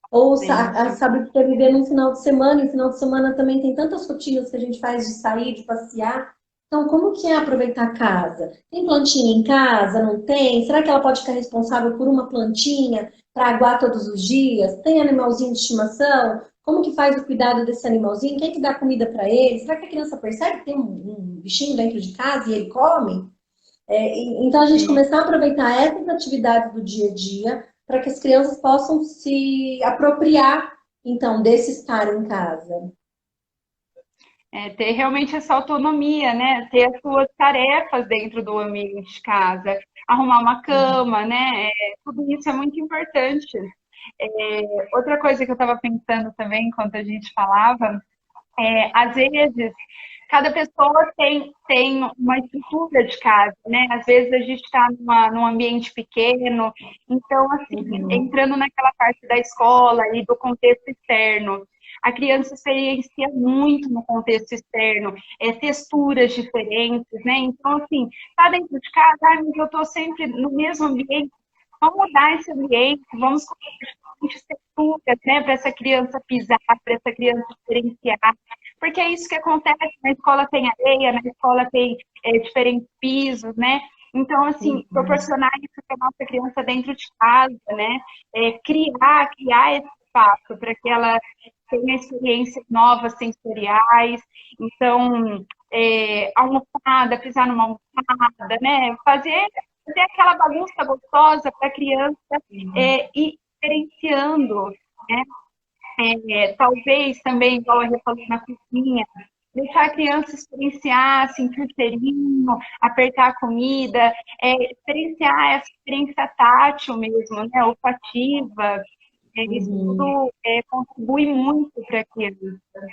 Speaker 1: Ou
Speaker 2: Gente,
Speaker 1: sabe o que é viver num final de semana, e final de semana também tem tantas rotinas que a gente faz de sair, de passear. Então, como que é aproveitar a casa? Tem plantinha em casa? Não tem? Será que ela pode ficar responsável por uma plantinha para aguar todos os dias? Tem animalzinho de estimação? Como que faz o cuidado desse animalzinho? Quem que dá comida para ele? Será que a criança percebe que tem um bichinho dentro de casa e ele come? Então, a gente
Speaker 2: sim.
Speaker 1: começar a aproveitar essas atividades do dia a dia para que as crianças possam se apropriar, então, desse estar em casa.
Speaker 2: Ter realmente essa autonomia, né? Ter as suas tarefas dentro do ambiente de casa, arrumar uma cama, né? Tudo isso é muito importante. Outra coisa que eu estava pensando também enquanto a gente falava, às vezes cada pessoa tem uma estrutura de casa, né? Às vezes a gente está num ambiente pequeno, então, assim,
Speaker 1: Uhum.
Speaker 2: entrando naquela parte da escola e do contexto externo, a criança experiencia muito no contexto externo, texturas diferentes, né? Então, assim, tá dentro de casa, mas eu estou sempre no mesmo ambiente. Vamos mudar esse ambiente, vamos colocar diferentes texturas, né, para essa criança pisar, para essa criança experienciar. porque é isso que acontece, na escola tem areia, na escola tem diferentes pisos, né? Então, assim, proporcionar isso para a nossa criança dentro de casa, né? Criar esse espaço para que ela tenha experiências novas, sensoriais. Então, almofada, pisar numa almofada, né? Fazer aquela bagunça gostosa para a criança ir diferenciando, né? Talvez também, igual a Rê falou na cozinha, deixar a criança experienciar, sentir o cheirinho, apertar a comida, experienciar essa experiência tátil mesmo, né? Olfativa. Isso tudo contribui muito para a criança.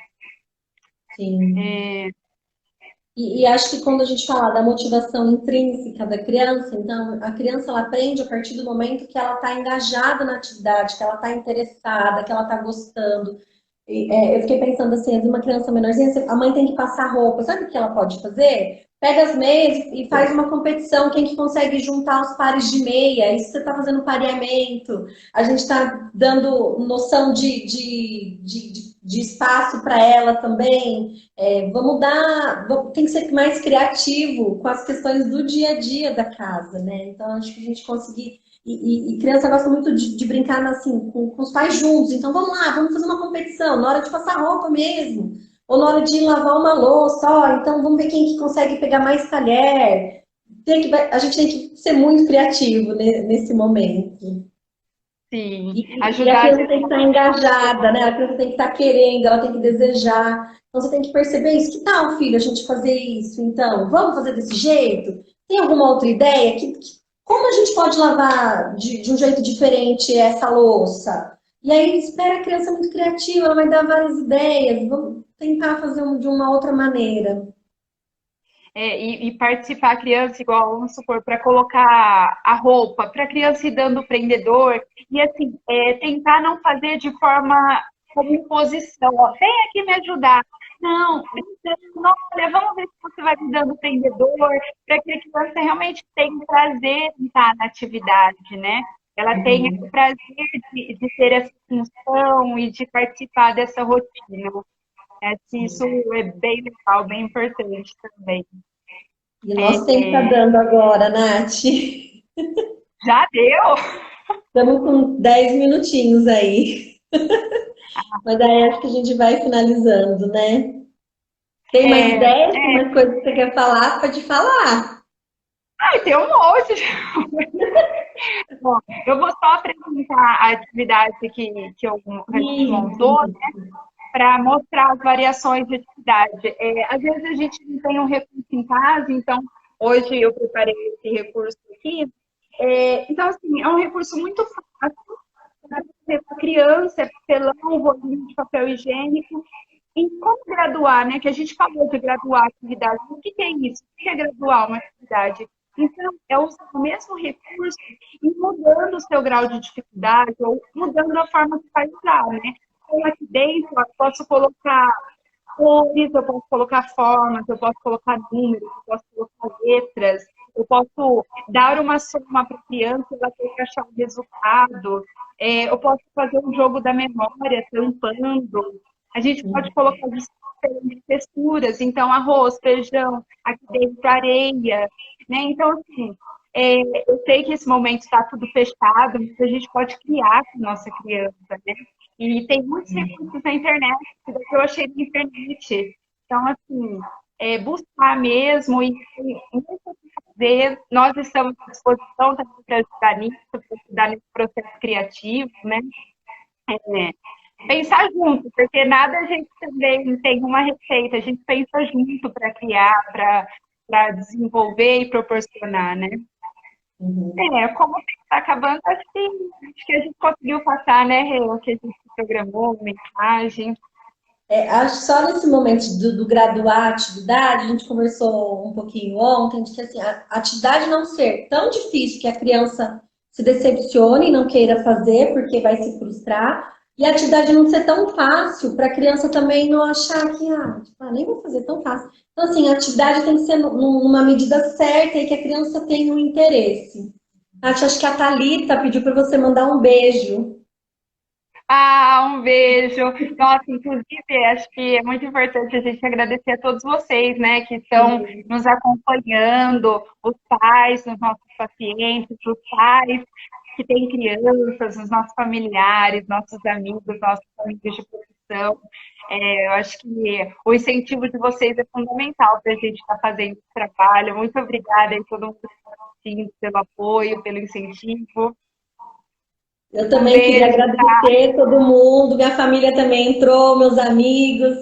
Speaker 1: Sim. E acho que quando a gente fala da motivação intrínseca da criança, então a criança ela aprende a partir do momento que ela está engajada na atividade, que ela está interessada, que ela está gostando. Eu fiquei pensando assim, uma criança menorzinha, a mãe tem que passar roupa, sabe o que ela pode fazer? Pega as meias e faz uma competição, quem que consegue juntar os pares de meia, isso você está fazendo pareamento, a gente está dando noção de espaço para ela também. Tem que ser mais criativo com as questões do dia a dia da casa, né? Então, acho que a gente conseguir. E criança gosta muito de brincar assim, com os pais juntos. Então, vamos lá, vamos fazer uma competição, na hora de passar roupa mesmo, ou na hora de lavar uma louça, ó, então vamos ver quem que consegue pegar mais talher. A gente tem que ser muito criativo nesse momento.
Speaker 2: Sim,
Speaker 1: E a
Speaker 2: ajudar.
Speaker 1: criança tem que estar engajada, né? A criança tem que estar querendo, ela tem que desejar. Então você tem que perceber isso. Que tal, filho, a gente fazer isso? Então, vamos fazer desse jeito? Tem alguma outra ideia? Como a gente pode lavar de um jeito diferente essa louça? E aí espera a criança muito criativa, ela vai dar várias ideias. Vamos tentar fazer de uma outra maneira.
Speaker 2: E participar a criança, igual, vamos supor, para colocar a roupa, para a criança ir dando o prendedor, e assim, tentar não fazer de forma como imposição, ó, vem aqui me ajudar. Não, olha, vamos ver se você vai me dando o prendedor, para que a criança realmente tenha prazer em estar na atividade, né? Ela tenha o prazer de ter essa função e de participar dessa rotina. Isso é bem legal, bem importante também.
Speaker 1: E nosso tempo está dando agora, Nath.
Speaker 2: Já deu?
Speaker 1: Estamos com 10 minutinhos aí. Mas aí acho que a gente vai finalizando, né? Tem mais ideias? Tem mais coisas que você quer falar? Pode falar.
Speaker 2: Tem um monte. Bom, eu vou só apresentar a atividade que a gente montou, né? Para mostrar as variações de atividade. Às vezes a gente não tem um recurso em casa, então hoje eu preparei esse recurso aqui. Então, assim, é um recurso muito fácil para a criança, papelão, rolinho de papel higiênico. E como graduar, né? Que a gente falou de graduar a atividade. O que é isso? O que é graduar uma atividade? Então, é usar o mesmo recurso e mudando o seu grau de dificuldade ou mudando a forma que vai usar, né? Então, aqui dentro, eu posso colocar cores, eu posso colocar formas, eu posso colocar números, eu posso colocar letras, eu posso dar uma soma para a criança, ela tem que achar um resultado. Eu posso fazer um jogo da memória, tampando. A gente pode colocar diferentes texturas, então arroz, feijão, aqui dentro areia, né? Então, assim, eu sei que esse momento está tudo fechado, mas a gente pode criar com a nossa criança, né? E tem muitos recursos na internet, que eu achei na internet. Então, assim, buscar mesmo e fazer. Nós estamos à disposição também para ajudar nesse processo criativo, né? Pensar junto, porque nada a gente também tem uma receita, a gente pensa junto para criar, para desenvolver e proporcionar, né? Como está acabando, acho que a gente conseguiu passar, né, o que a gente programou, mensagem.
Speaker 1: Acho que só nesse momento do graduar a atividade, a gente conversou um pouquinho ontem, de que assim, a atividade não ser tão difícil que a criança se decepcione e não queira fazer, porque vai se frustrar, e a atividade não ser tão fácil para a criança também não achar que, nem vou fazer tão fácil. Então, assim, a atividade tem que ser numa medida certa e que a criança tenha um interesse. Acho que a Thalita pediu para você mandar um beijo.
Speaker 2: Ah, um beijo. Nossa, inclusive, acho que é muito importante a gente agradecer a todos vocês, né, que estão
Speaker 1: Sim.
Speaker 2: nos acompanhando, os pais, os nossos pacientes, os pais que têm crianças, os nossos familiares, nossos amigos, nossos amigos de profissão. Eu acho que o incentivo de vocês é fundamental para a gente estar fazendo esse trabalho. Muito obrigada a todo mundo que está assistindo pelo apoio, pelo incentivo.
Speaker 1: Eu
Speaker 2: Um
Speaker 1: também queria
Speaker 2: beijo, tá?
Speaker 1: agradecer todo mundo, minha família também entrou, meus amigos,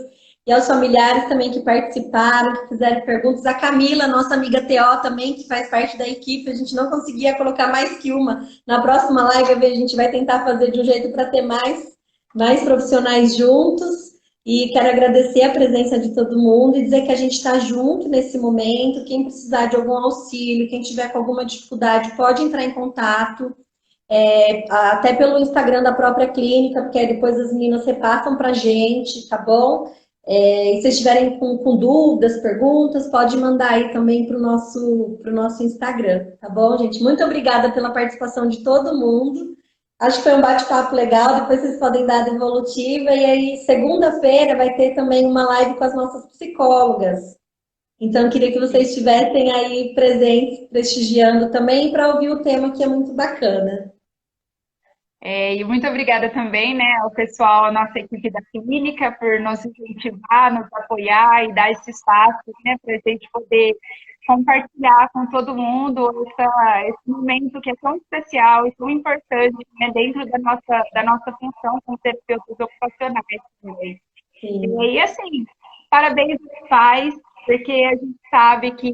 Speaker 1: e aos familiares também que participaram, que fizeram perguntas. A Camila, nossa amiga TO também, que faz parte da equipe, a gente não conseguia colocar mais que uma. Na próxima live, a gente vai tentar fazer de um jeito para ter mais profissionais juntos. E quero agradecer a presença de todo mundo e dizer que a gente está junto nesse momento. Quem precisar de algum auxílio, quem tiver com alguma dificuldade, pode entrar em contato até pelo Instagram da própria clínica, porque aí depois as meninas repassam para a gente, tá bom? E se vocês estiverem com dúvidas, perguntas, pode mandar aí também para o nosso Instagram, tá bom, gente? Muito obrigada pela participação de todo mundo. Acho que foi um bate-papo legal, depois vocês podem dar a devolutiva, e aí segunda-feira vai ter também uma live com as nossas psicólogas. Então, queria que vocês estivessem aí presentes, prestigiando também, para ouvir o tema que é muito bacana.
Speaker 2: E muito obrigada também, né, ao pessoal, à nossa equipe da clínica, por nos incentivar, nos apoiar e dar esse espaço, né, para a gente poder compartilhar com todo mundo esse momento que é tão especial e tão importante, né, dentro da nossa função como terapeutas ocupacionais também. E
Speaker 1: Sim,
Speaker 2: aí, assim, parabéns aos pais, porque a gente sabe que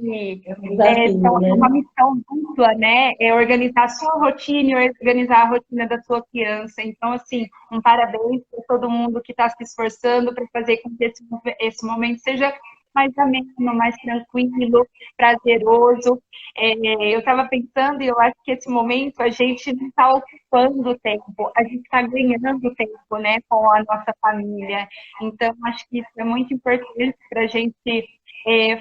Speaker 1: é um desafio,
Speaker 2: é uma
Speaker 1: né?
Speaker 2: missão dupla, né? É organizar a sua rotina e organizar a rotina da sua criança. Então, assim, um parabéns para todo mundo que está se esforçando para fazer com que esse momento seja mais ameno, mais tranquilo, prazeroso. Eu estava pensando e eu acho que esse momento a gente não está ocupando o tempo, a gente está ganhando tempo, né, com a nossa família. Então, acho que isso é muito importante para a gente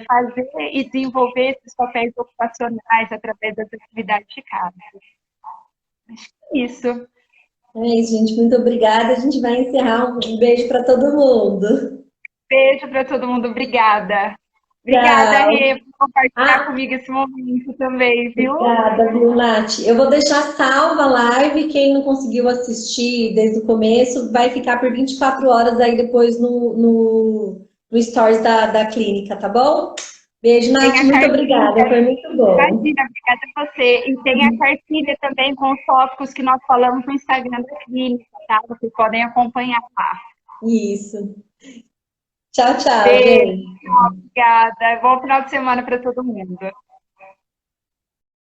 Speaker 2: fazer e desenvolver esses papéis ocupacionais através das atividades de casa. Acho que é isso.
Speaker 1: É isso, gente. Muito obrigada. A gente vai encerrar. Um beijo para todo mundo.
Speaker 2: Beijo para todo mundo. Obrigada. Obrigada,
Speaker 1: Tchau.
Speaker 2: Rê, por compartilhar
Speaker 1: Ah,
Speaker 2: comigo esse momento também, viu?
Speaker 1: obrigada, viu, Nath? Eu vou deixar salva a live. Quem não conseguiu assistir desde o começo vai ficar por 24 horas aí depois no Stories da clínica, tá bom? Beijo,
Speaker 2: Tem
Speaker 1: Nath.
Speaker 2: a
Speaker 1: Muito
Speaker 2: cartilha.
Speaker 1: obrigada. Foi muito bom.
Speaker 2: Imagina, obrigada a você. E tem a cartilha também com os tópicos que nós falamos no Instagram da clínica, tá? Vocês podem acompanhar lá.
Speaker 1: Isso. Tchau, tchau,
Speaker 2: Beijo,
Speaker 1: gente.
Speaker 2: obrigada. Bom final de semana para todo mundo.